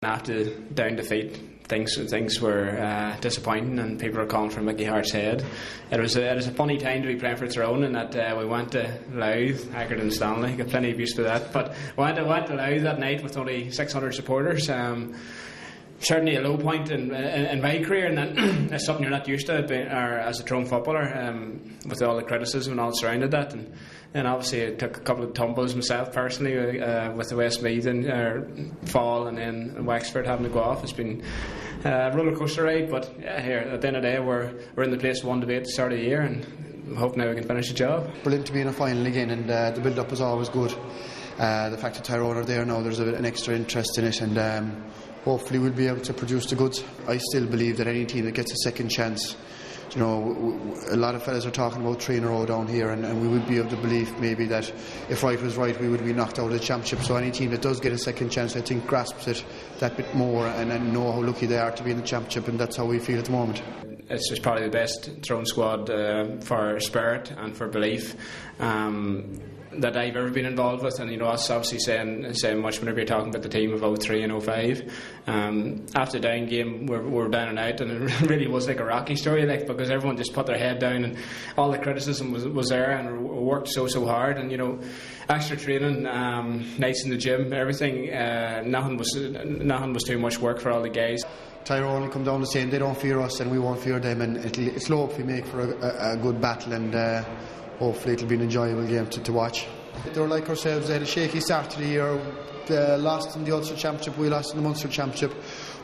After the down defeat, things were disappointing, and people were calling for Mickey Hart's head. It was a funny time to be playing for Tyrone, and that we went to Louth, Haggard and Stanley. Got plenty of use to that, but we went to Louth that night with only 600 supporters. Certainly a low point in my career, and then it's something you're not used to as a Tyrone footballer, with all the criticism and all surrounded that. And obviously I took a couple of tumbles myself personally with the Westmeath fall, and then Wexford having to go off. It's been a roller coaster ride, but here at the end of the day we're in the place we wanted to be at the start of the year, and hope now we can finish the job. Brilliant to be in a final again, and the build up is always good. The fact that Tyrone are there now, there's an extra interest in it, and hopefully we'll be able to produce the goods. I still believe that any team that gets a second chance, you know, a lot of fellas are talking about 3 in a row down here, and we would be of the belief maybe that if right was right we would be knocked out of the championship. So any team that does get a second chance, I think, grasps it that bit more and know how lucky they are to be in the championship, and that's how we feel at the moment. It's just probably the best Tyrone squad for spirit and for belief that I've ever been involved with, and you know, us obviously saying much whenever you're talking about the team of 03 and 05. After the down game, we're down and out, and it really was like a Rocky story, like, because everyone just put their head down, and all the criticism was there, and we worked so hard, and you know, extra training, nights in the gym, everything. Nothing was too much work for all the guys. Tyrone will come down the same. They don't fear us, and we won't fear them, and it's hope we make for a good battle, and hopefully it'll be an enjoyable game to watch. They're like ourselves. They had a shaky start to the year. They lost in the Ulster Championship, we lost in the Munster Championship,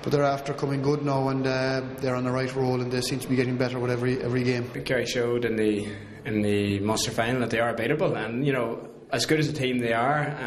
but they're after coming good now, and they're on the right roll, and they seem to be getting better with every game. Kerry showed in the Munster final that they are beatable, and you know, as good as a team they are,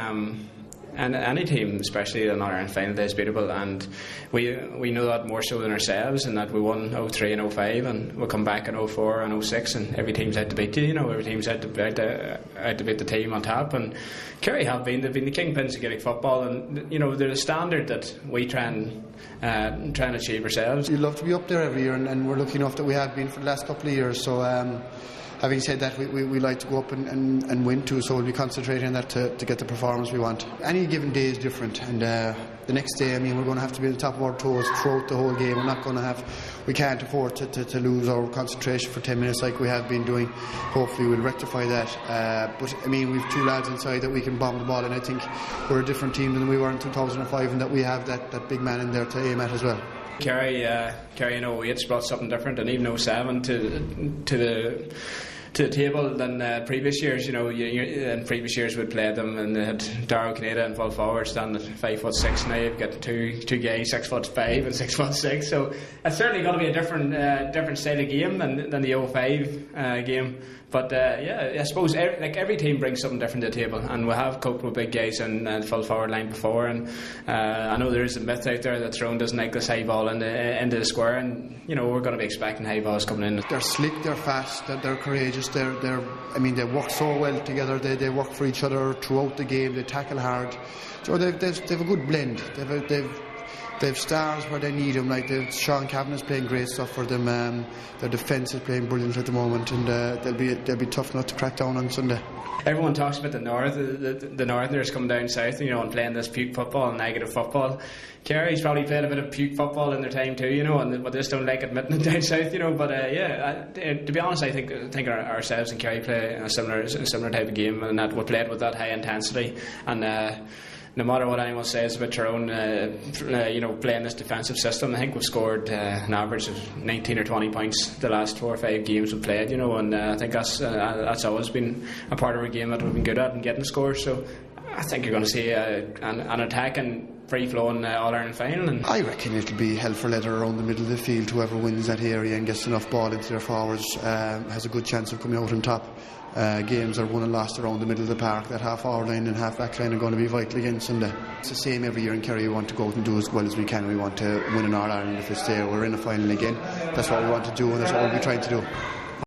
and any team, especially in our final, is beatable, and we know that more so than ourselves, and that we won 03 and 05, and we'll come back in 04 and 06, and every team's out to beat you. You know, every team's out to beat the team on top, and Kerry they've been the kingpins of Gaelic football, and you know, they're the standard that we try and achieve ourselves. You'd love to be up there every year, and we're lucky enough that we have been for the last couple of years. So having said that, we like to go up and win too, so we'll be concentrating on that to get the performance we want. Any given day is different, and the next day, I mean, we're going to have to be on the top of our toes throughout the whole game. We can't afford to lose our concentration for 10 minutes like we have been doing. Hopefully we'll rectify that, but I mean, we've 2 lads inside that we can bomb the ball, and I think we're a different team than we were in 2005, and that we have that big man in there to aim at as well. Kerry in 08's brought something different, and even 07 to the table than previous years. You know, in previous years we'd played them, and they had Darragh Canada and full forward standing at 5'6". Now you've got two guys 6'5" and 6'6". So it's certainly going to be a different style of game than the 05 game. But yeah, I suppose every team brings something different to the table, and we have coped with big guys in the full forward line before, and I know there is a myth out there that Tyrone doesn't like this high ball into the square, and you know, we're going to be expecting high balls coming in. They're slick, they're fast, they're courageous, they work so well together. They work for each other throughout the game. They tackle hard, so they've a good blend. They've stars where they need them, like Sean Cavanagh's playing great stuff for them. Their defence is playing brilliant at the moment, and they'll be tough not to crack down on Sunday. Everyone talks about the North, the Northerners coming down south, you know, and playing this puke football and negative football. Kerry's probably played a bit of puke football in their time too, you know, but they just don't like admitting it down south, you know. But to be honest, I think ourselves and Kerry play a similar type of game, and that we played with that high intensity, and no matter what anyone says about Tyrone, you know, playing this defensive system, I think we've scored an average of 19 or 20 points the last 4 or 5 games we've played, you know, and I think that's always been a part of our game that we've been good at, and getting scores. So I think you're going to see an attacking, free-flowing All-Ireland final. And I reckon it'll be hell for leather around the middle of the field. Whoever wins that area and gets enough ball into their forwards has a good chance of coming out on top. Games are won and lost around the middle of the park. That half-hour line and half-back line are going to be vital again Sunday. It's the same every year in Kerry. We want to go out and do as well as we can. We want to win an All-Ireland if it's there. We're in a final again. That's what we want to do, and that's what we'll be trying to do.